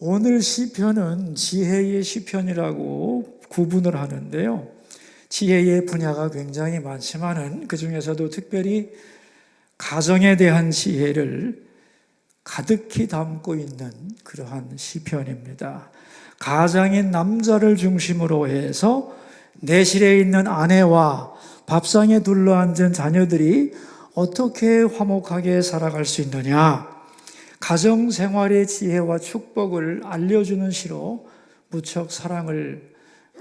오늘 시편은 지혜의 시편이라고 구분을 하는데요. 지혜의 분야가 굉장히 많지만은 그 중에서도 특별히 가정에 대한 지혜를 가득히 담고 있는 그러한 시편입니다. 가장인 남자를 중심으로 해서 내실에 있는 아내와 밥상에 둘러앉은 자녀들이 어떻게 화목하게 살아갈 수 있느냐, 가정 생활의 지혜와 축복을 알려주는 시로 무척 사랑을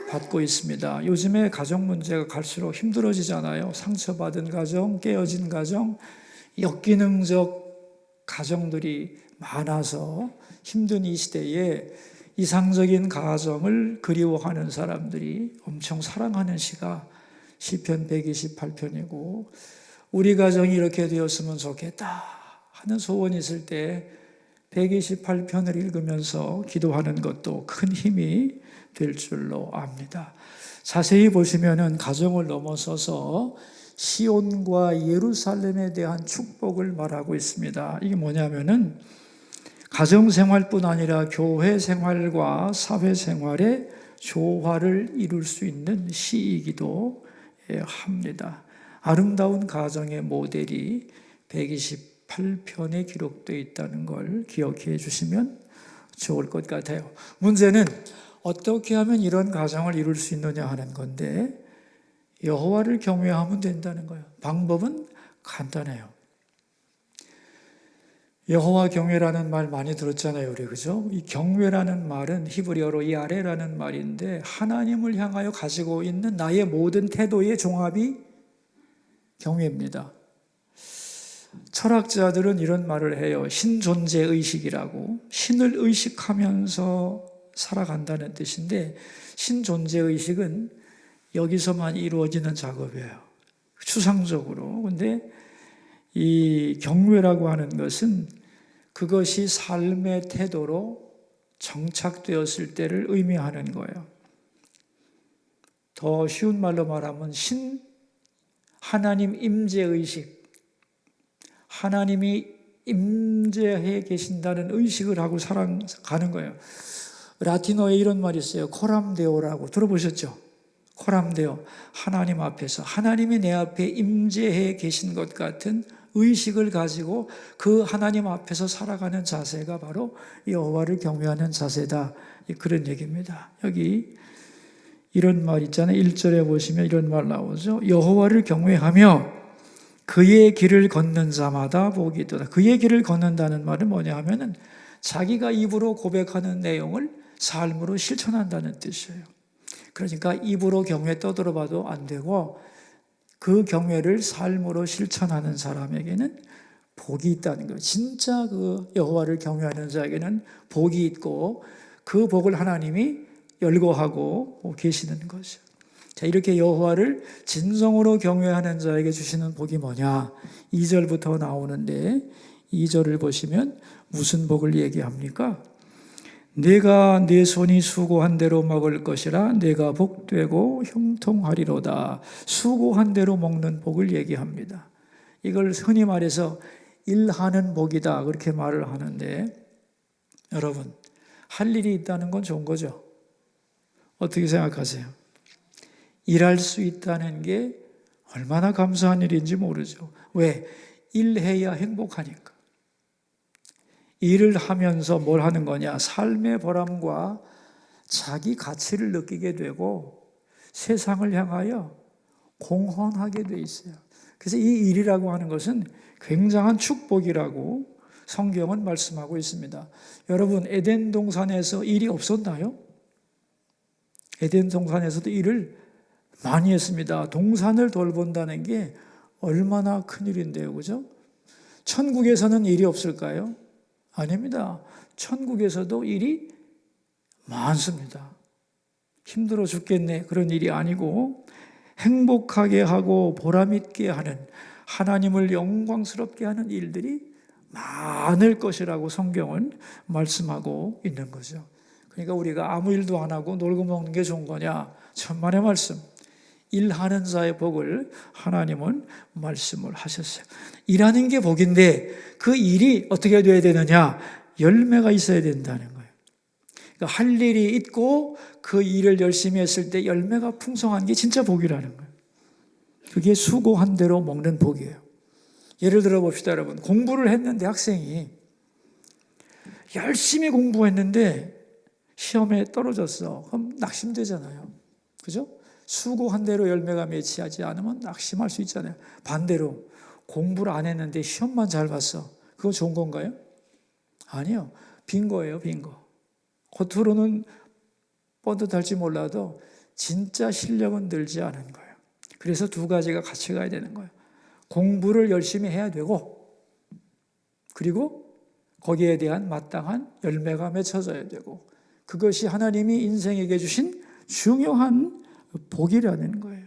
받고 있습니다. 요즘에 가정 문제가 갈수록 힘들어지잖아요. 상처받은 가정, 깨어진 가정, 역기능적 가정들이 많아서 힘든 이 시대에 이상적인 가정을 그리워하는 사람들이 엄청 사랑하는 시가 시편 128편이고, 우리 가정이 이렇게 되었으면 좋겠다 하는 소원이 있을 때 128편을 읽으면서 기도하는 것도 큰 힘이 될 줄로 압니다. 자세히 보시면은 가정을 넘어서서 시온과 예루살렘에 대한 축복을 말하고 있습니다. 이게 뭐냐면은 가정 생활뿐 아니라 교회 생활과 사회 생활의 조화를 이룰 수 있는 시이기도 합니다. 아름다운 가정의 모델이 128편에 기록되어 있다는 걸 기억해 주시면 좋을 것 같아요. 문제는 어떻게 하면 이런 가정을 이룰 수 있느냐 하는 건데, 여호와를 경외하면 된다는 거예요. 방법은 간단해요. 여호와 경외라는 말 많이 들었잖아요, 우리, 그죠? 이 경외라는 말은 히브리어로 야레라는 말인데, 하나님을 향하여 가지고 있는 나의 모든 태도의 종합이 경외입니다. 철학자들은 이런 말을 해요. 신존재의식이라고. 신을 의식하면서 살아간다는 뜻인데, 신존재의식은 여기서만 이루어지는 작업이에요. 추상적으로. 근데 이 경외라고 하는 것은 그것이 삶의 태도로 정착되었을 때를 의미하는 거예요. 더 쉬운 말로 말하면 하나님 임재의식, 하나님이 임재해 계신다는 의식을 하고 살아가는 거예요. 라틴어에 이런 말이 있어요. 코람데오라고 들어보셨죠? 코람데오, 하나님 앞에서 하나님이 내 앞에 임재해 계신 것 같은 의식을 가지고 그 하나님 앞에서 살아가는 자세가 바로 여호와를 경외하는 자세다, 그런 얘기입니다. 여기 이런 말 있잖아요. 1절에 보시면 이런 말 나오죠. 여호와를 경외하며 그의 길을 걷는 자마다 복이 있도다. 그의 길을 걷는다는 말은 뭐냐 하면은 자기가 입으로 고백하는 내용을 삶으로 실천한다는 뜻이에요. 그러니까 입으로 경외 떠들어봐도 안 되고, 그 경외를 삶으로 실천하는 사람에게는 복이 있다는 거예요. 진짜 그 여호와를 경외하는 자에게는 복이 있고, 그 복을 하나님이 열거하고 계시는 거죠. 자, 이렇게 여호와를 진정으로 경외하는 자에게 주시는 복이 뭐냐? 2절부터 나오는데, 2절을 보시면 무슨 복을 얘기합니까? 내가 내 손이 수고한 대로 먹을 것이라 내가 복되고 형통하리로다. 수고한 대로 먹는 복을 얘기합니다. 이걸 흔히 말해서 일하는 복이다, 그렇게 말을 하는데, 여러분, 할 일이 있다는 건 좋은 거죠? 어떻게 생각하세요? 일할 수 있다는 게 얼마나 감사한 일인지 모르죠. 왜? 일해야 행복하니까. 일을 하면서 뭘 하는 거냐? 삶의 보람과 자기 가치를 느끼게 되고 세상을 향하여 공헌하게 돼 있어요. 그래서 이 일이라고 하는 것은 굉장한 축복이라고 성경은 말씀하고 있습니다. 여러분, 에덴 동산에서 일이 없었나요? 에덴 동산에서도 일을 많이 했습니다. 동산을 돌본다는 게 얼마나 큰일인데요, 그죠? 천국에서는 일이 없을까요? 아닙니다. 천국에서도 일이 많습니다. 힘들어 죽겠네, 그런 일이 아니고, 행복하게 하고 보람있게 하는, 하나님을 영광스럽게 하는 일들이 많을 것이라고 성경은 말씀하고 있는 거죠. 그러니까 우리가 아무 일도 안 하고 놀고 먹는 게 좋은 거냐? 천만의 말씀. 일하는 자의 복을 하나님은 말씀을 하셨어요. 일하는 게 복인데 그 일이 어떻게 돼야 되느냐? 열매가 있어야 된다는 거예요. 할 일이 있고 그 일을 열심히 했을 때 열매가 풍성한 게 진짜 복이라는 거예요. 그게 수고한 대로 먹는 복이에요. 예를 들어 봅시다, 여러분. 공부를 했는데 학생이 열심히 공부했는데 시험에 떨어졌어. 그럼 낙심되잖아요. 그죠? 수고한 대로 열매가 맺히지 않으면 낙심할 수 있잖아요. 반대로 공부를 안 했는데 시험만 잘 봤어. 그거 좋은 건가요? 아니요. 빈 거예요, 빈 거. 겉으로는 뻔듯할지 몰라도 진짜 실력은 늘지 않은 거예요. 그래서 두 가지가 같이 가야 되는 거예요. 공부를 열심히 해야 되고, 그리고 거기에 대한 마땅한 열매가 맺혀져야 되고, 그것이 하나님이 인생에게 주신 중요한 복이라는 거예요.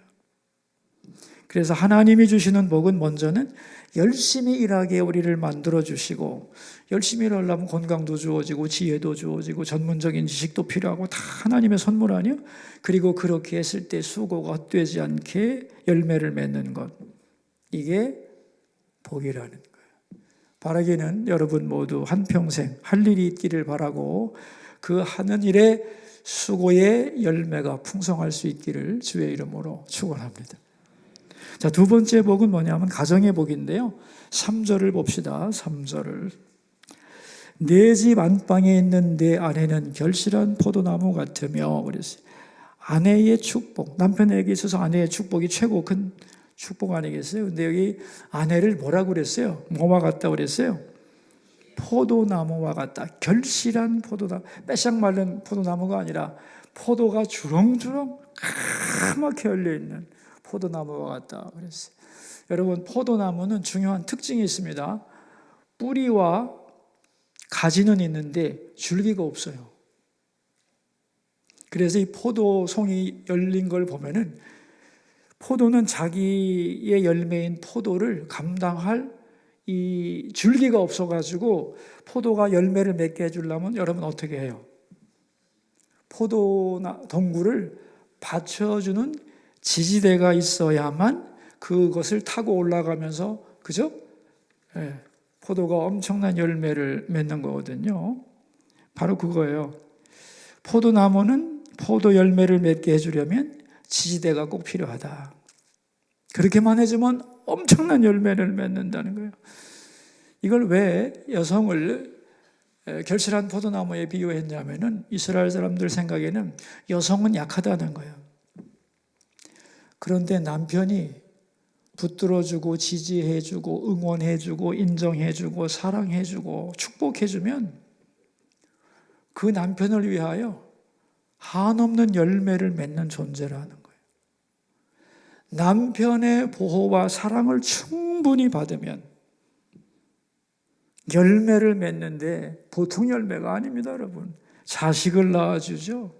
그래서 하나님이 주시는 복은 먼저는 열심히 일하게 우리를 만들어 주시고, 열심히 일하려면 건강도 주어지고 지혜도 주어지고 전문적인 지식도 필요하고 다 하나님의 선물 아니요? 그리고 그렇게 했을 때 수고가 헛되지 않게 열매를 맺는 것, 이게 복이라는 거예요. 바라기는 여러분 모두 한평생 할 일이 있기를 바라고 그 하는 일에 수고의 열매가 풍성할 수 있기를 주의 이름으로 축원합니다. 자, 두 번째 복은 뭐냐면 가정의 복인데요. 3절을 봅시다. 3절을. 내 집 안방에 있는 내 아내는 결실한 포도나무 같으며, 그랬어요. 아내의 축복, 남편에게 있어서 아내의 축복이 최고 큰 축복 아니겠어요? 근데 여기 아내를 뭐라고 그랬어요? 뭐와 같다 그랬어요? 포도나무와 같다. 결실한 포도나무, 빼싹 마른 포도나무가 아니라 포도가 주렁주렁 까맣게 열려있는 포도나무와 같다 그랬어요. 여러분, 포도나무는 중요한 특징이 있습니다. 뿌리와 가지는 있는데 줄기가 없어요. 그래서 이 포도송이 열린 걸 보면은 포도는 자기의 열매인 포도를 감당할 이 줄기가 없어가지고 포도가 열매를 맺게 해주려면 여러분 어떻게 해요? 포도 덩굴을 받쳐주는 지지대가 있어야만 그것을 타고 올라가면서, 그죠? 네, 포도가 엄청난 열매를 맺는 거거든요. 바로 그거예요. 포도나무는 포도 열매를 맺게 해주려면 지지대가 꼭 필요하다. 그렇게만 해주면 엄청난 열매를 맺는다는 거예요. 이걸 왜 여성을 결실한 포도나무에 비유했냐면은 이스라엘 사람들 생각에는 여성은 약하다는 거예요. 그런데 남편이 붙들어주고 지지해주고 응원해주고 인정해주고 사랑해주고 축복해주면 그 남편을 위하여 한없는 열매를 맺는 존재라는 거예요. 남편의 보호와 사랑을 충분히 받으면 열매를 맺는데 보통 열매가 아닙니다, 여러분. 자식을 낳아주죠.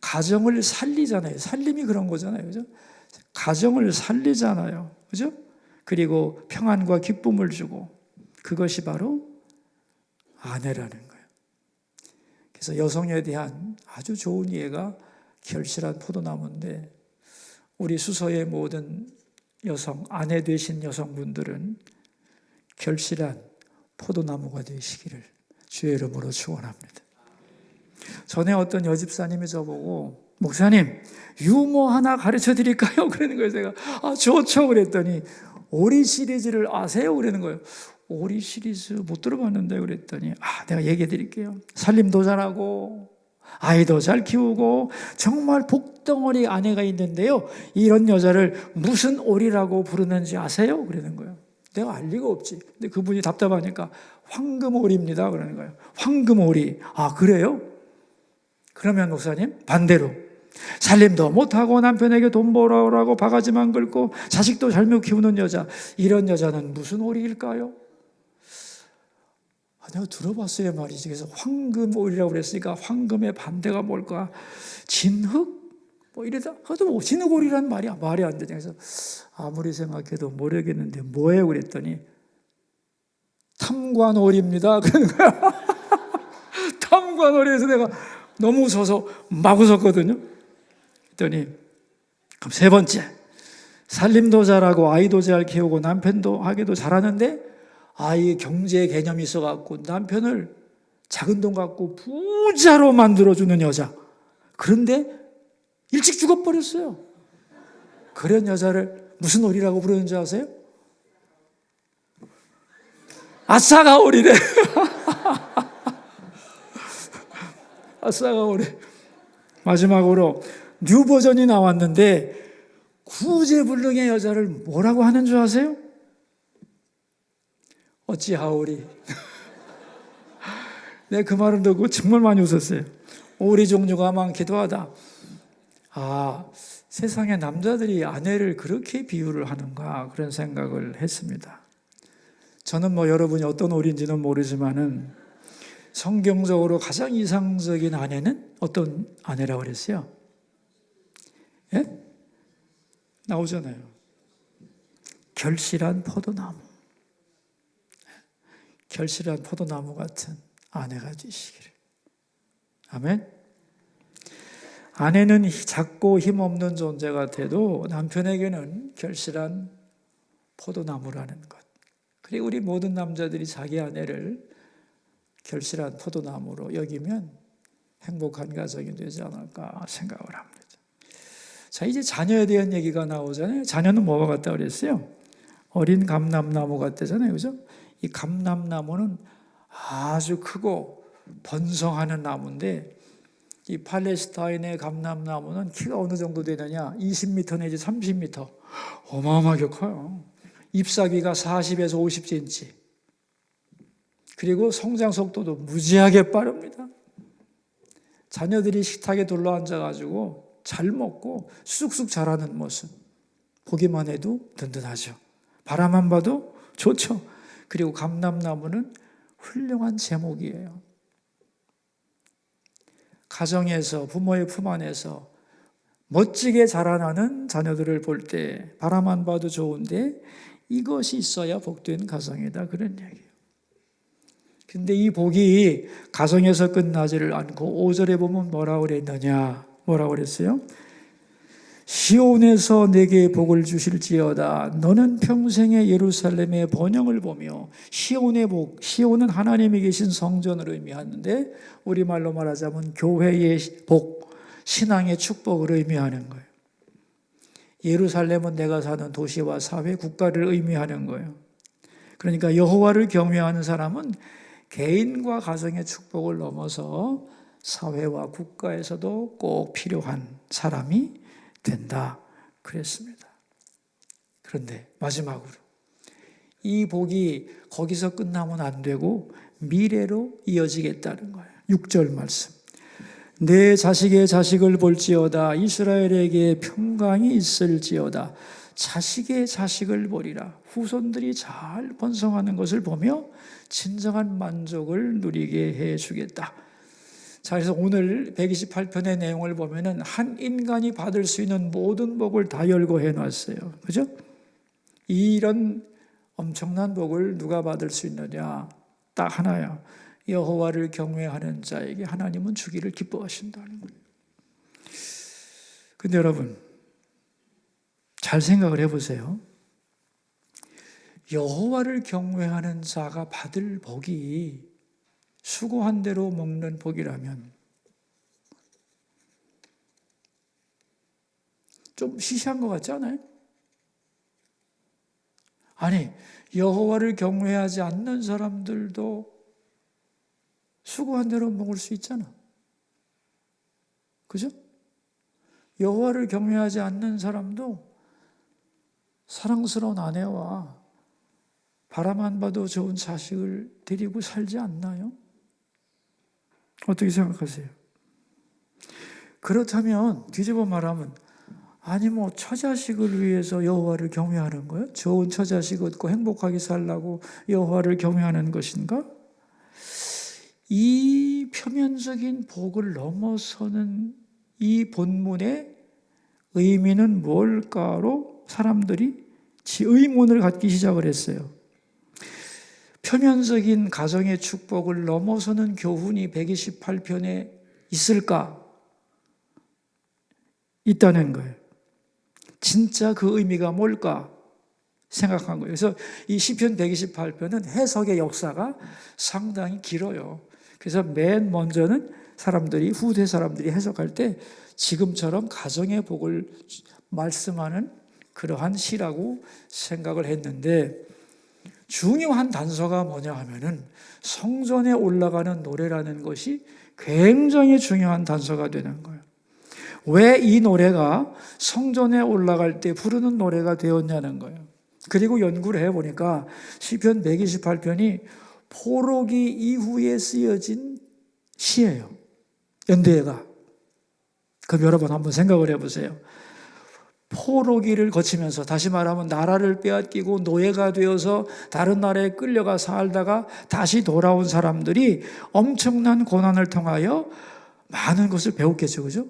가정을 살리잖아요. 살림이 그런 거잖아요. 그죠? 가정을 살리잖아요. 그죠? 그리고 평안과 기쁨을 주고, 그것이 바로 아내라는 거예요. 그래서 여성에 대한 아주 좋은 이해가 결실한 포도나무인데, 우리 수서의 모든 여성, 아내 되신 여성분들은 결실한 포도나무가 되시기를 주의 이름으로 축원합니다. 전에 어떤 여집사님이 저보고, 목사님 유머 하나 가르쳐 드릴까요? 그러는 거예요. 제가 좋죠 그랬더니, 오리 시리즈를 아세요? 그러는 거예요. 오리 시리즈 못 들어봤는데 그랬더니, 내가 얘기해 드릴게요. 살림도 잘하고 아이도 잘 키우고 정말 복덩어리 아내가 있는데요, 이런 여자를 무슨 오리라고 부르는지 아세요? 그러는 거예요. 내가 알 리가 없지. 근데 그분이 답답하니까 황금오리입니다 그러는 거예요. 황금오리. 그래요? 그러면 목사님, 반대로 살림도 못하고 남편에게 돈 벌어오라고 바가지만 긁고 자식도 잘못 키우는 여자, 이런 여자는 무슨 오리일까요? 내가 들어봤어요 말이지. 그래서 황금오리라고 그랬으니까 황금의 반대가 뭘까? 진흙? 이러다 하도 진흙오리라는 말이 안 되냐. 그래서 아무리 생각해도 모르겠는데 뭐예요? 그랬더니 탐관오리입니다 그러는 거야. 탐관오리에서 내가 너무 웃어서 막 웃었거든요. 그랬더니, 그럼 세 번째, 살림도 잘하고 아이도 잘 키우고 남편도 하기도 잘하는데 아이의 경제 개념이 있어갖고 남편을 작은 돈 갖고 부자로 만들어주는 여자. 그런데 일찍 죽어버렸어요. 그런 여자를 무슨 오리라고 부르는지 아세요? 아싸가 오리래. 아싸가 오리. 마지막으로 뉴 버전이 나왔는데 구제불능의 여자를 뭐라고 하는 줄 아세요? 어찌하오리. 네, 그 말을 듣고 정말 많이 웃었어요. 오리 종류가 많기도 하다. 아, 세상에 남자들이 아내를 그렇게 비유를 하는가 그런 생각을 했습니다. 저는 여러분이 어떤 오리인지는 모르지만은 성경적으로 가장 이상적인 아내는 어떤 아내라고 그랬어요? 예? 나오잖아요. 결실한 포도나무. 결실한 포도나무 같은 아내가 되시기를. 아멘. 아내는 작고 힘없는 존재가 돼도 남편에게는 결실한 포도나무라는 것. 그리고 우리 모든 남자들이 자기 아내를 결실한 포도나무로 여기면 행복한 가정이 되지 않을까 생각을 합니다. 자, 이제 자녀에 대한 얘기가 나오잖아요. 자녀는 뭐와 같다 그랬어요? 어린 감람나무 같다잖아요. 그죠? 이 감람나무는 아주 크고 번성하는 나무인데 이 팔레스타인의 감람나무는 키가 어느 정도 되느냐? 20m 내지 30m. 어마어마하게 커요. 잎사귀가 40에서 50cm. 그리고 성장 속도도 무지하게 빠릅니다. 자녀들이 식탁에 둘러앉아가지고 잘 먹고 쑥쑥 자라는 모습. 보기만 해도 든든하죠. 바라만 봐도 좋죠. 그리고 감람나무는 훌륭한 제목이에요. 가정에서 부모의 품 안에서 멋지게 자라나는 자녀들을 볼 때 바라만 봐도 좋은데 이것이 있어야 복된 가정이다 그런 얘기예요. 근데 이 복이 가정에서 끝나지를 않고 5절에 보면 뭐라고 그랬느냐? 뭐라고 그랬어요? 시온에서 내게 복을 주실지어다. 너는 평생에 예루살렘의 번영을 보며. 시온의 복, 시온은 하나님이 계신 성전을 의미하는데 우리말로 말하자면 교회의 복, 신앙의 축복을 의미하는 거예요. 예루살렘은 내가 사는 도시와 사회, 국가를 의미하는 거예요. 그러니까 여호와를 경외하는 사람은 개인과 가정의 축복을 넘어서 사회와 국가에서도 꼭 필요한 사람이 된다 그랬습니다. 그런데 마지막으로 이 복이 거기서 끝나면 안 되고 미래로 이어지겠다는 거예요. 6절 말씀. 내 자식의 자식을 볼지어다. 이스라엘에게 평강이 있을지어다. 자식의 자식을 보리라. 후손들이 잘 번성하는 것을 보며 진정한 만족을 누리게 해주겠다. 자, 그래서 오늘 128편의 내용을 보면은 한 인간이 받을 수 있는 모든 복을 다 열거해 놨어요. 그죠? 이런 엄청난 복을 누가 받을 수 있느냐? 딱 하나야. 여호와를 경외하는 자에게 하나님은 주기를 기뻐하신다는 거예요. 근데 여러분, 잘 생각을 해보세요. 여호와를 경외하는 자가 받을 복이 수고한 대로 먹는 복이라면 좀 시시한 것 같지 않아요? 아니, 여호와를 경외하지 않는 사람들도 수고한 대로 먹을 수 있잖아. 그죠? 여호와를 경외하지 않는 사람도 사랑스러운 아내와 바라만 봐도 좋은 자식을 데리고 살지 않나요? 어떻게 생각하세요? 그렇다면 뒤집어 말하면 아니 처자식을 위해서 여호와를 경외하는 거예요? 좋은 처자식 얻고 행복하게 살라고 여호와를 경외하는 것인가? 이 표면적인 복을 넘어서는 이 본문의 의미는 뭘까로 사람들이 의문을 갖기 시작을 했어요. 표면적인 가정의 축복을 넘어서는 교훈이 128편에 있을까? 있다는 거예요. 진짜 그 의미가 뭘까? 생각한 거예요. 그래서 이 시편 128편은 해석의 역사가 상당히 길어요. 그래서 맨 먼저는 후대 사람들이 해석할 때 지금처럼 가정의 복을 말씀하는 그러한 시라고 생각을 했는데, 중요한 단서가 뭐냐 하면은 성전에 올라가는 노래라는 것이 굉장히 중요한 단서가 되는 거예요. 왜 이 노래가 성전에 올라갈 때 부르는 노래가 되었냐는 거예요. 그리고 연구를 해보니까 시편 128편이 포로기 이후에 쓰여진 시예요. 연대가. 그럼 여러분 한번 생각을 해보세요. 포로기를 거치면서, 다시 말하면 나라를 빼앗기고 노예가 되어서 다른 나라에 끌려가 살다가 다시 돌아온 사람들이 엄청난 고난을 통하여 많은 것을 배웠겠죠. 그죠?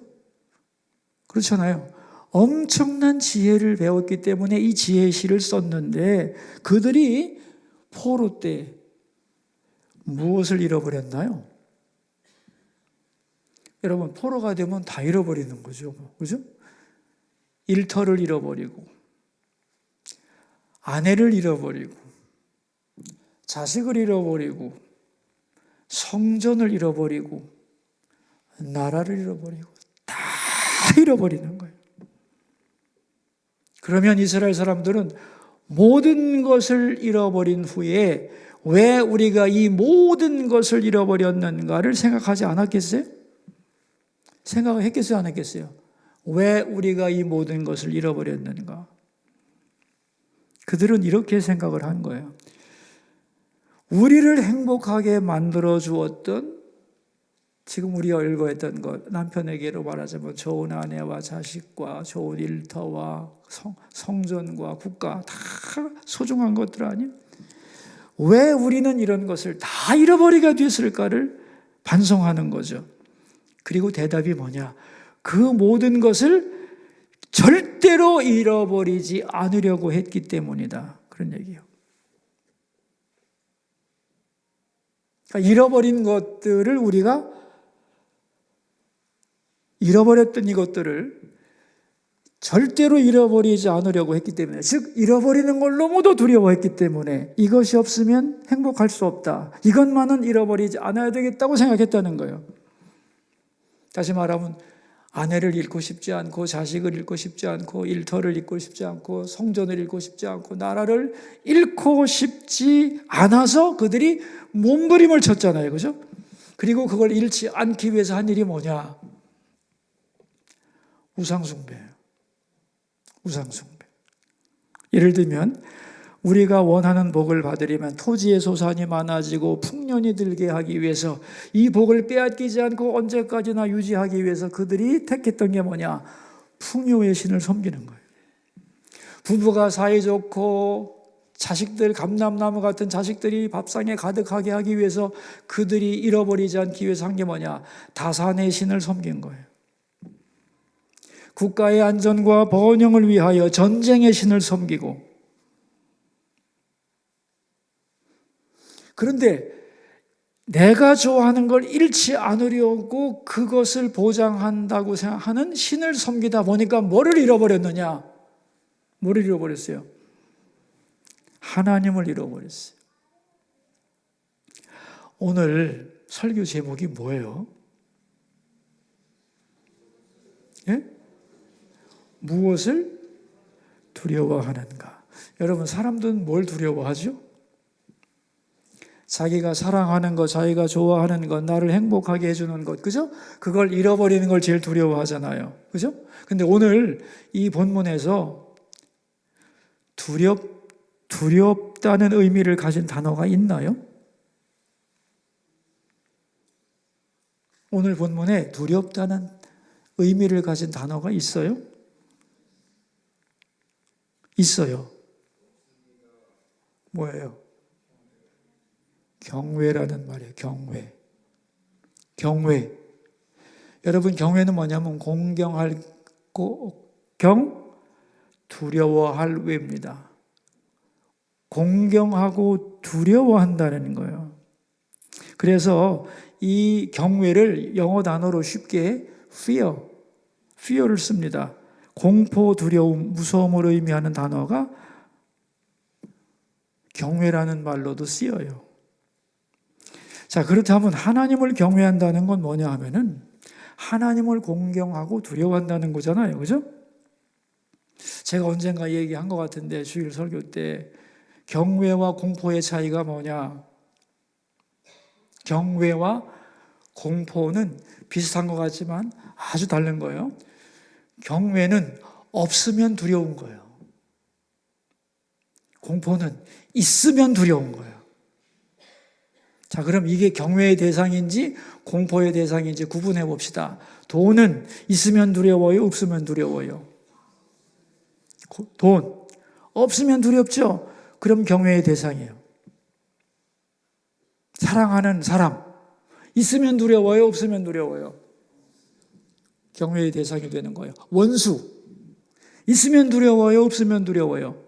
그렇잖아요. 엄청난 지혜를 배웠기 때문에 이 지혜의 시를 썼는데, 그들이 포로 때 무엇을 잃어버렸나요? 여러분, 포로가 되면 다 잃어버리는 거죠. 그죠? 일터를 잃어버리고, 아내를 잃어버리고, 자식을 잃어버리고, 성전을 잃어버리고, 나라를 잃어버리고, 다 잃어버리는 거예요. 그러면 이스라엘 사람들은 모든 것을 잃어버린 후에 왜 우리가 이 모든 것을 잃어버렸는가를 생각하지 않았겠어요? 생각을 했겠어요? 안 했겠어요? 왜 우리가 이 모든 것을 잃어버렸는가? 그들은 이렇게 생각을 한 거예요. 우리를 행복하게 만들어 주었던, 지금 우리가 읽어했던 것, 남편에게로 말하자면 좋은 아내와 자식과 좋은 일터와 성전과 국가, 다 소중한 것들 아니에요? 왜 우리는 이런 것을 다 잃어버리게 됐을까를 반성하는 거죠. 그리고 대답이 뭐냐? 그 모든 것을 절대로 잃어버리지 않으려고 했기 때문이다. 그런 얘기예요. 그러니까 잃어버린 것들을 우리가 잃어버렸던 이것들을 절대로 잃어버리지 않으려고 했기 때문에, 즉 잃어버리는 걸 너무도 두려워했기 때문에 이것이 없으면 행복할 수 없다. 이것만은 잃어버리지 않아야 되겠다고 생각했다는 거예요. 다시 말하면 아내를 잃고 싶지 않고, 자식을 잃고 싶지 않고, 일터를 잃고 싶지 않고, 성전을 잃고 싶지 않고, 나라를 잃고 싶지 않아서 그들이 몸부림을 쳤잖아요. 그죠? 그리고 그걸 잃지 않기 위해서 한 일이 뭐냐? 우상숭배예요. 우상숭배. 예를 들면 우리가 원하는 복을 받으려면 토지의 소산이 많아지고 풍년이 들게 하기 위해서, 이 복을 빼앗기지 않고 언제까지나 유지하기 위해서 그들이 택했던 게 뭐냐? 풍요의 신을 섬기는 거예요. 부부가 사이좋고 자식들, 감람나무 같은 자식들이 밥상에 가득하게 하기 위해서 그들이 잃어버리지 않기 위해서 한 게 뭐냐? 다산의 신을 섬긴 거예요. 국가의 안전과 번영을 위하여 전쟁의 신을 섬기고, 그런데 내가 좋아하는 걸 잃지 않으려고 그것을 보장한다고 생각하는 신을 섬기다 보니까 뭐를 잃어버렸느냐? 뭐를 잃어버렸어요? 하나님을 잃어버렸어요. 오늘 설교 제목이 뭐예요? 예? 무엇을 두려워하는가? 여러분, 사람들은 뭘 두려워하죠? 자기가 사랑하는 것, 자기가 좋아하는 것, 나를 행복하게 해주는 것, 그죠? 그걸 잃어버리는 걸 제일 두려워하잖아요. 그죠? 근데 오늘 이 본문에서 두렵다는 의미를 가진 단어가 있나요? 오늘 본문에 두렵다는 의미를 가진 단어가 있어요? 있어요. 뭐예요? 경외라는 말이에요. 경외. 여러분, 경외는 뭐냐면 공경할 두려워할 외입니다. 공경하고 두려워한다는 거예요. 그래서 이 경외를 영어 단어로 쉽게 fear를 씁니다. 공포, 두려움, 무서움을 의미하는 단어가 경외라는 말로도 쓰여요. 자, 그렇다면 하나님을 경외한다는 건 뭐냐 하면은 하나님을 공경하고 두려워한다는 거잖아요. 그죠? 제가 언젠가 얘기한 것 같은데 주일 설교 때 경외와 공포의 차이가 뭐냐? 경외와 공포는 비슷한 것 같지만 아주 다른 거예요. 경외는 없으면 두려운 거예요. 공포는 있으면 두려운 거예요. 자, 그럼 이게 경외의 대상인지 공포의 대상인지 구분해 봅시다. 돈은 있으면 두려워요? 없으면 두려워요? 돈. 없으면 두렵죠? 그럼 경외의 대상이에요. 사랑하는 사람. 있으면 두려워요? 없으면 두려워요? 경외의 대상이 되는 거예요. 원수. 있으면 두려워요? 없으면 두려워요?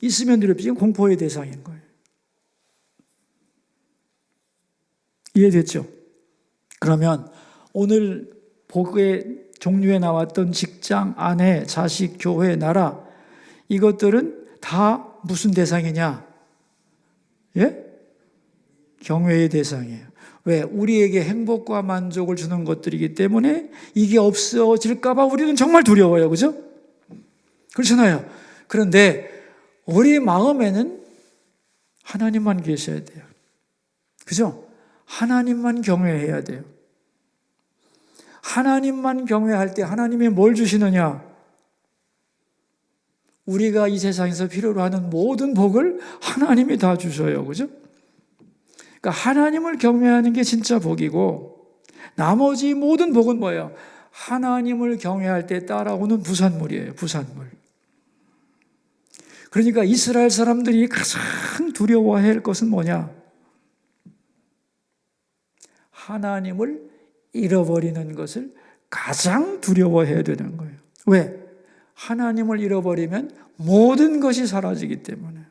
있으면 두렵지. 공포의 대상인 거예요. 이해됐죠? 그러면 오늘 복의 종류에 나왔던 직장, 아내, 자식, 교회, 나라 이것들은 다 무슨 대상이냐? 예? 경외의 대상이에요. 왜? 우리에게 행복과 만족을 주는 것들이기 때문에 이게 없어질까 봐 우리는 정말 두려워요. 그죠? 그렇잖아요. 그런데 우리 마음에는 하나님만 계셔야 돼요. 그죠? 하나님만 경외해야 돼요. 하나님만 경외할 때 하나님이 뭘 주시느냐? 우리가 이 세상에서 필요로 하는 모든 복을 하나님이 다 주셔요. 그죠? 그러니까 하나님을 경외하는 게 진짜 복이고 나머지 모든 복은 뭐예요? 하나님을 경외할 때 따라오는 부산물이에요. 부산물. 그러니까 이스라엘 사람들이 가장 두려워해야 할 것은 뭐냐? 하나님을 잃어버리는 것을 가장 두려워해야 되는 거예요. 왜? 하나님을 잃어버리면 모든 것이 사라지기 때문에.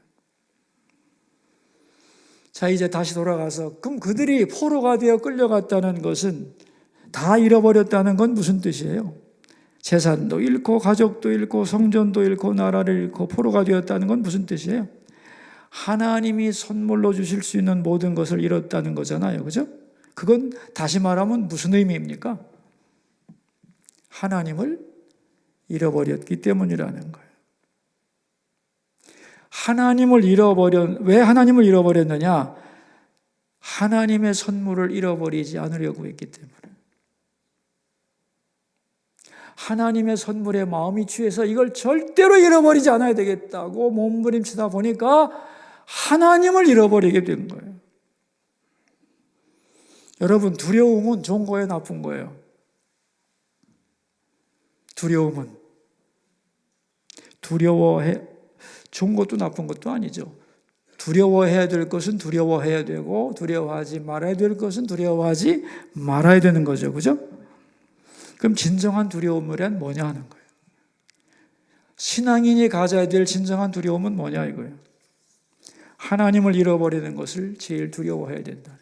자, 이제 다시 돌아가서 그럼 그들이 포로가 되어 끌려갔다는 것은 다 잃어버렸다는 건 무슨 뜻이에요? 재산도 잃고 가족도 잃고 성전도 잃고 나라를 잃고 포로가 되었다는 건 무슨 뜻이에요? 하나님이 선물로 주실 수 있는 모든 것을 잃었다는 거잖아요. 그죠? 그건 다시 말하면 무슨 의미입니까? 하나님을 잃어버렸기 때문이라는 거예요. 왜 하나님을 잃어버렸느냐? 하나님의 선물을 잃어버리지 않으려고 했기 때문에. 하나님의 선물에 마음이 취해서 이걸 절대로 잃어버리지 않아야 되겠다고 몸부림치다 보니까 하나님을 잃어버리게 된 거예요. 여러분, 두려움은 좋은 거예요, 나쁜 거예요? 두려움은 좋은 것도 나쁜 것도 아니죠. 두려워해야 될 것은 두려워해야 되고 두려워하지 말아야 될 것은 두려워하지 말아야 되는 거죠. 그죠? 그럼 진정한 두려움이란 뭐냐 하는 거예요. 신앙인이 가져야 될 진정한 두려움은 뭐냐 이거예요. 하나님을 잃어버리는 것을 제일 두려워해야 된다.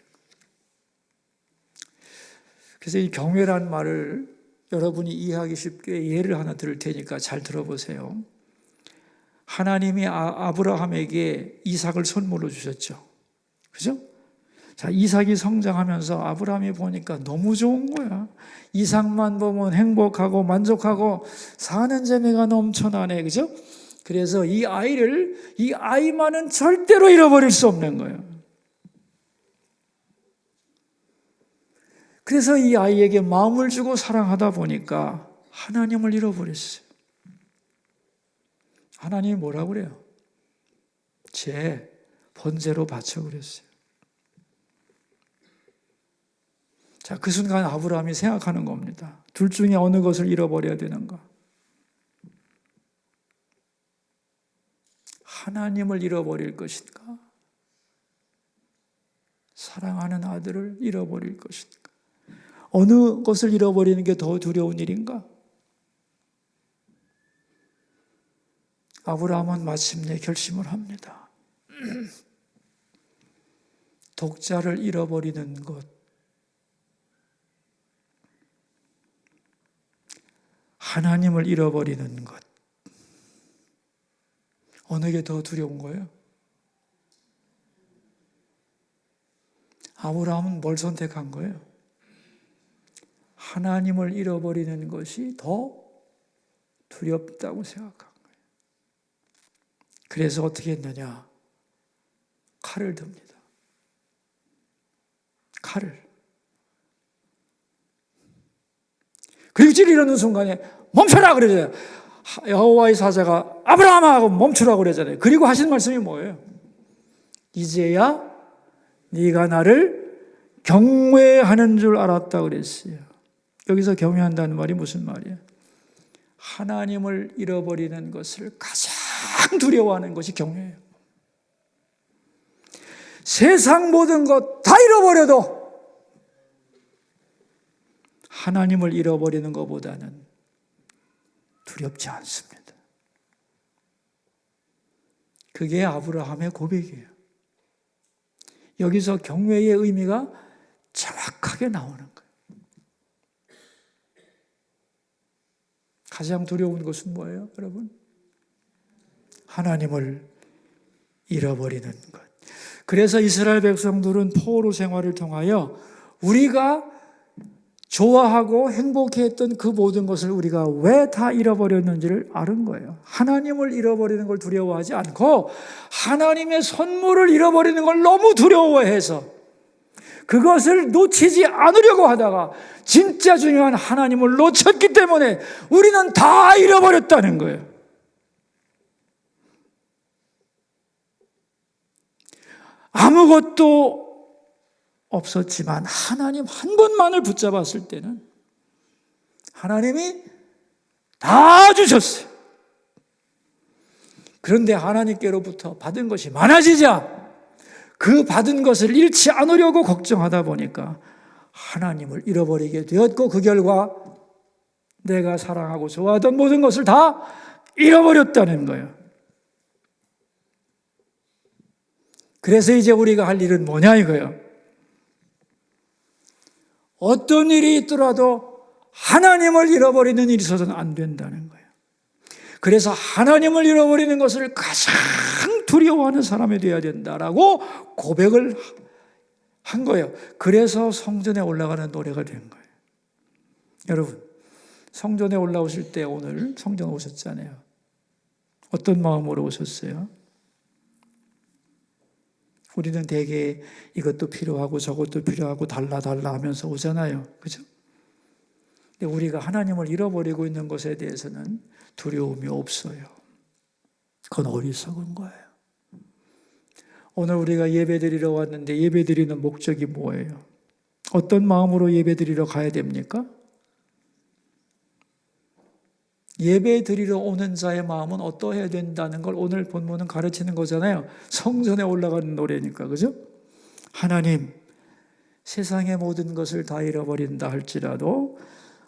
그래서 이 경외라는 말을 여러분이 이해하기 쉽게 예를 하나 들을 테니까 잘 들어보세요. 하나님이 아브라함에게 이삭을 선물로 주셨죠. 그죠? 자, 이삭이 성장하면서 아브라함이 보니까 너무 좋은 거야. 이삭만 보면 행복하고 만족하고 사는 재미가 넘쳐나네. 그죠? 그래서 이 아이만은 절대로 잃어버릴 수 없는 거예요. 그래서 이 아이에게 마음을 주고 사랑하다 보니까 하나님을 잃어버렸어요. 하나님이 뭐라고 그래요? 제 번제로 바쳐 그랬어요. 자, 그 순간 아브라함이 생각하는 겁니다. 둘 중에 어느 것을 잃어버려야 되는가? 하나님을 잃어버릴 것인가? 사랑하는 아들을 잃어버릴 것인가? 어느 것을 잃어버리는 게 더 두려운 일인가? 아브라함은 마침내 결심을 합니다. 독자를 잃어버리는 것, 하나님을 잃어버리는 것, 어느 게 더 두려운 거예요? 아브라함은 뭘 선택한 거예요? 하나님을 잃어버리는 것이 더 두렵다고 생각한 거예요. 그래서 어떻게 했느냐? 칼을 듭니다. 칼을. 그리고 찌르는 순간에 멈춰라 그러잖아요. 여호와의 사자가 아브라함아 하고 멈추라고 그러잖아요. 그리고 하신 말씀이 뭐예요? 이제야 네가 나를 경외하는 줄 알았다 그랬어요. 여기서 경외한다는 말이 무슨 말이에요? 하나님을 잃어버리는 것을 가장 두려워하는 것이 경외예요. 세상 모든 것 다 잃어버려도 하나님을 잃어버리는 것보다는 두렵지 않습니다. 그게 아브라함의 고백이에요. 여기서 경외의 의미가 정확하게 나오는 거예요. 가장 두려운 것은 뭐예요, 여러분? 하나님을 잃어버리는 것. 그래서 이스라엘 백성들은 포로 생활을 통하여 우리가 좋아하고 행복해했던 그 모든 것을 우리가 왜 다 잃어버렸는지를 아는 거예요. 하나님을 잃어버리는 걸 두려워하지 않고 하나님의 선물을 잃어버리는 걸 너무 두려워해서 그것을 놓치지 않으려고 하다가 진짜 중요한 하나님을 놓쳤기 때문에 우리는 다 잃어버렸다는 거예요. 아무것도 없었지만 하나님 한 분만을 붙잡았을 때는 하나님이 다 주셨어요. 그런데 하나님께로부터 받은 것이 많아지자 그 받은 것을 잃지 않으려고 걱정하다 보니까 하나님을 잃어버리게 되었고 그 결과 내가 사랑하고 좋아하던 모든 것을 다 잃어버렸다는 거예요. 그래서 이제 우리가 할 일은 뭐냐 이거예요. 어떤 일이 있더라도 하나님을 잃어버리는 일이 있어서는 안 된다는 거예요. 그래서 하나님을 잃어버리는 것을 가장 두려워하는 사람이 되어야 된다라고 고백을 한 거예요. 그래서 성전에 올라가는 노래가 된 거예요. 여러분, 성전에 올라오실 때 오늘 성전 오셨잖아요. 어떤 마음으로 오셨어요? 우리는 대개 이것도 필요하고 저것도 필요하고 달라 하면서 오잖아요. 그죠? 근데 우리가 하나님을 잃어버리고 있는 것에 대해서는 두려움이 없어요. 그건 어리석은 거예요. 오늘 우리가 예배드리러 왔는데 예배드리는 목적이 뭐예요? 어떤 마음으로 예배드리러 가야 됩니까? 예배 드리러 오는 자의 마음은 어떠해야 된다는 걸 오늘 본문은 가르치는 거잖아요. 성전에 올라가는 노래니까, 그죠? 하나님, 세상의 모든 것을 다 잃어버린다 할지라도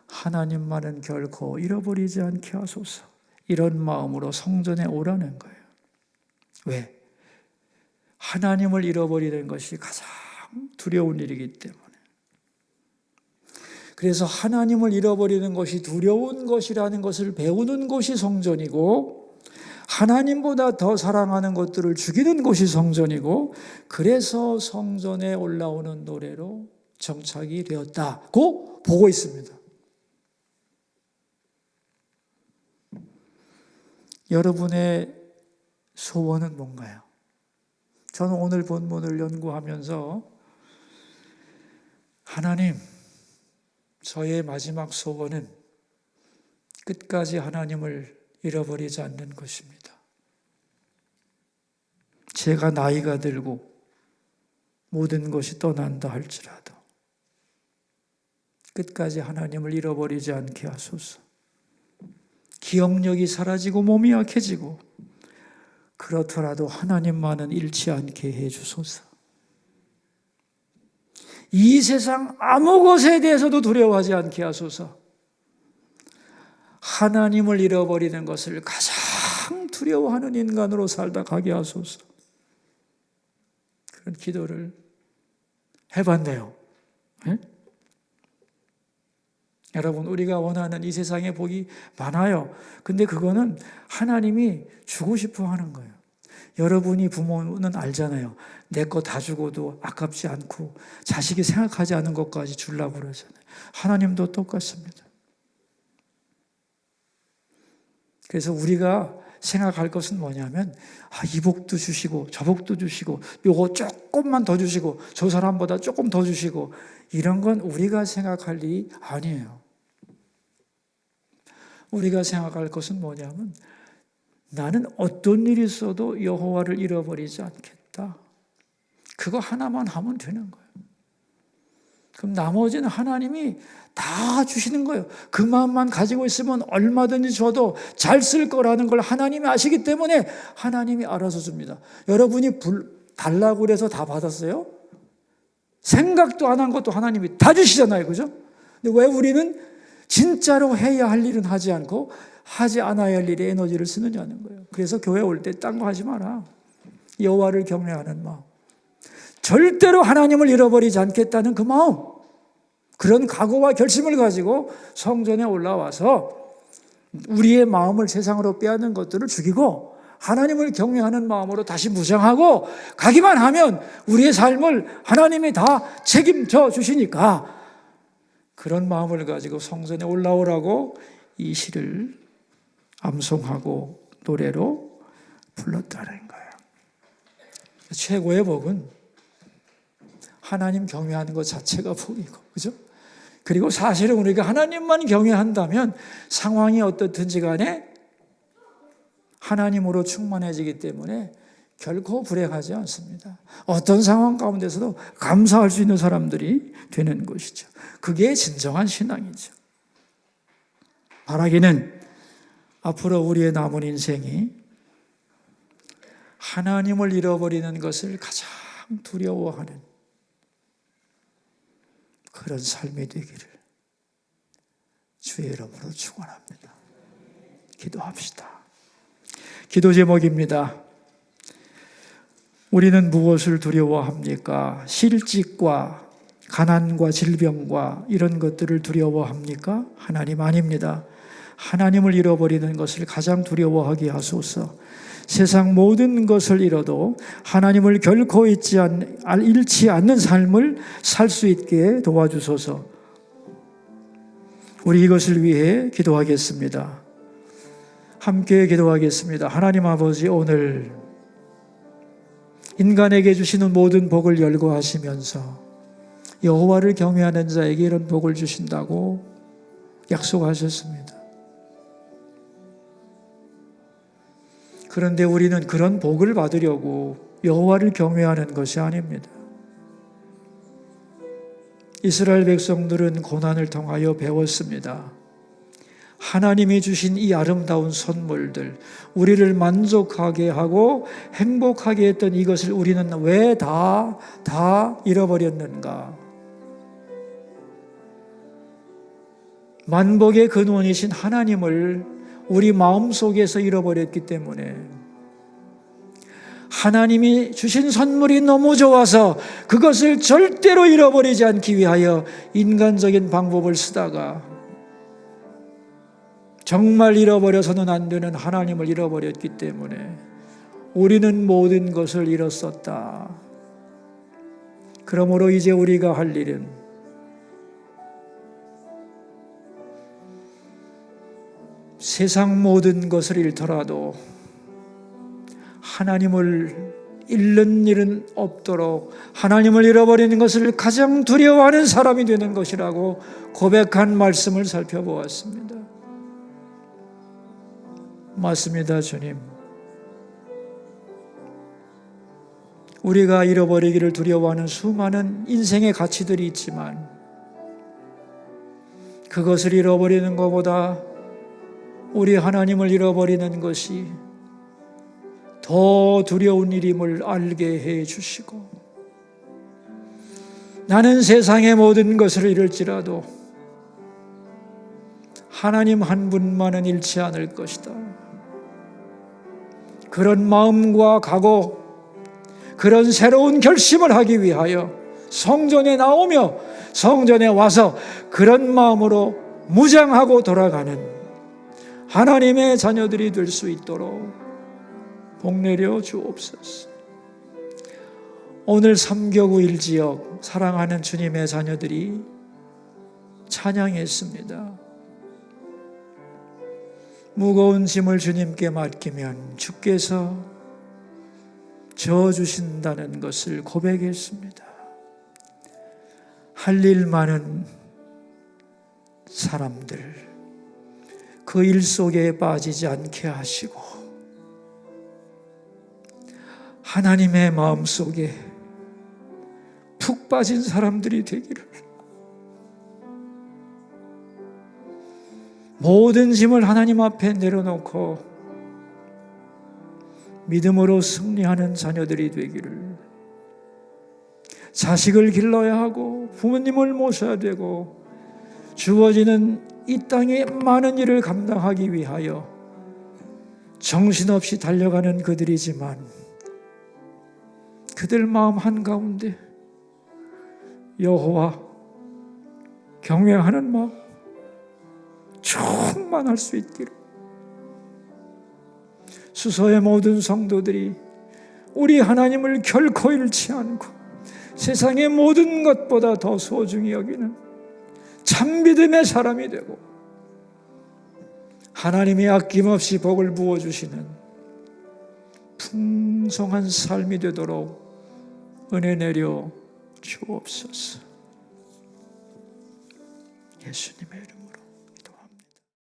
하나님만은 결코 잃어버리지 않게 하소서. 이런 마음으로 성전에 오라는 거예요. 왜? 하나님을 잃어버리는 것이 가장 두려운 일이기 때문에. 그래서 하나님을 잃어버리는 것이 두려운 것이라는 것을 배우는 곳이 성전이고 하나님보다 더 사랑하는 것들을 죽이는 곳이 성전이고 그래서 성전에 올라오는 노래로 정착이 되었다고 보고 있습니다. 여러분의 소원은 뭔가요? 저는 오늘 본문을 연구하면서 하나님, 저의 마지막 소원은 끝까지 하나님을 잃어버리지 않는 것입니다. 제가 나이가 들고 모든 것이 떠난다 할지라도 끝까지 하나님을 잃어버리지 않게 하소서. 기억력이 사라지고 몸이 약해지고 그렇더라도 하나님만은 잃지 않게 해주소서. 이 세상 아무 것에 대해서도 두려워하지 않게 하소서. 하나님을 잃어버리는 것을 가장 두려워하는 인간으로 살다 가게 하소서. 그런 기도를 해봤네요. 네? 여러분, 우리가 원하는 이 세상의 복이 많아요. 근데 그거는 하나님이 주고 싶어 하는 거예요. 여러분이 부모는 알잖아요. 내 거 다 주고도 아깝지 않고 자식이 생각하지 않은 것까지 주려고 그러잖아요. 하나님도 똑같습니다. 그래서 우리가 생각할 것은 뭐냐면 이 복도 주시고 저 복도 주시고 요거 조금만 더 주시고 저 사람보다 조금 더 주시고 이런 건 우리가 생각할 일이 아니에요. 우리가 생각할 것은 뭐냐면 나는 어떤 일이 있어도 여호와를 잃어버리지 않겠다. 그거 하나만 하면 되는 거예요. 그럼 나머지는 하나님이 다 주시는 거예요. 그 마음만 가지고 있으면 얼마든지 줘도 잘 쓸 거라는 걸 하나님이 아시기 때문에 하나님이 알아서 줍니다. 여러분이 달라고 그래서 다 받았어요? 생각도 안 한 것도 하나님이 다 주시잖아요. 그죠? 근데 왜 우리는 진짜로 해야 할 일은 하지 않고 하지 않아야 할 일에 에너지를 쓰느냐는 거예요. 그래서 교회 올 때 딴 거 하지 마라. 여호와를 경외하는 마음. 절대로 하나님을 잃어버리지 않겠다는 그 마음. 그런 각오와 결심을 가지고 성전에 올라와서 우리의 마음을 세상으로 빼앗는 것들을 죽이고 하나님을 경외하는 마음으로 다시 무장하고 가기만 하면 우리의 삶을 하나님이 다 책임져 주시니까 그런 마음을 가지고 성전에 올라오라고 이 시를 암송하고 노래로 불렀다는 거예요. 최고의 복은 하나님 경외하는 것 자체가 복이고, 그죠? 그리고 사실은 우리가 하나님만 경외한다면 상황이 어떻든지 간에 하나님으로 충만해지기 때문에 결코 불행하지 않습니다. 어떤 상황 가운데서도 감사할 수 있는 사람들이 되는 것이죠. 그게 진정한 신앙이죠. 바라기는 앞으로 우리의 남은 인생이 하나님을 잃어버리는 것을 가장 두려워하는 그런 삶이 되기를 주의 이름으로 축원합니다. 기도합시다. 기도 제목입니다. 우리는 무엇을 두려워합니까? 실직과 가난과 질병과 이런 것들을 두려워합니까? 하나님 아닙니다. 하나님을 잃어버리는 것을 가장 두려워하게 하소서. 세상 모든 것을 잃어도 하나님을 결코 잃지 않는 삶을 살 수 있게 도와주소서. 우리 이것을 위해 기도하겠습니다. 함께 기도하겠습니다. 하나님 아버지, 오늘 인간에게 주시는 모든 복을 열거하시면서 여호와를 경외하는 자에게 이런 복을 주신다고 약속하셨습니다. 그런데 우리는 그런 복을 받으려고 여호와를 경외하는 것이 아닙니다. 이스라엘 백성들은 고난을 통하여 배웠습니다. 하나님이 주신 이 아름다운 선물들, 우리를 만족하게 하고 행복하게 했던 이것을 우리는 왜 다 잃어버렸는가? 만복의 근원이신 하나님을 우리 마음속에서 잃어버렸기 때문에 하나님이 주신 선물이 너무 좋아서 그것을 절대로 잃어버리지 않기 위하여 인간적인 방법을 쓰다가 정말 잃어버려서는 안 되는 하나님을 잃어버렸기 때문에 우리는 모든 것을 잃었었다. 그러므로 이제 우리가 할 일은 세상 모든 것을 잃더라도 하나님을 잃는 일은 없도록 하나님을 잃어버리는 것을 가장 두려워하는 사람이 되는 것이라고 고백한 말씀을 살펴보았습니다. 맞습니다, 주님. 우리가 잃어버리기를 두려워하는 수많은 인생의 가치들이 있지만 그것을 잃어버리는 것보다 우리 하나님을 잃어버리는 것이 더 두려운 일임을 알게 해 주시고 나는 세상의 모든 것을 잃을지라도 하나님 한 분만은 잃지 않을 것이다. 그런 마음과 각오, 그런 새로운 결심을 하기 위하여 성전에 나오며 성전에 와서 그런 마음으로 무장하고 돌아가는 하나님의 자녀들이 될 수 있도록 복 내려 주옵소서. 오늘 삼교구 1지역 사랑하는 주님의 자녀들이 찬양했습니다. 무거운 짐을 주님께 맡기면 주께서 져주신다는 것을 고백했습니다. 할 일 많은 사람들, 그 일 속에 빠지지 않게 하시고 하나님의 마음속에 푹 빠진 사람들이 되기를, 모든 짐을 하나님 앞에 내려놓고 믿음으로 승리하는 자녀들이 되기를, 자식을 길러야 하고 부모님을 모셔야 되고 주어지는 이 땅의 많은 일을 감당하기 위하여 정신없이 달려가는 그들이지만 그들 마음 한가운데 여호와 경외하는 마음 충만할 수 있기를, 수서의 모든 성도들이 우리 하나님을 결코 잃지 않고 세상의 모든 것보다 더 소중히 여기는 참 믿음의 사람이 되고 하나님이 아낌없이 복을 부어주시는 풍성한 삶이 되도록 은혜 내려 주옵소서. 예수님의 이름.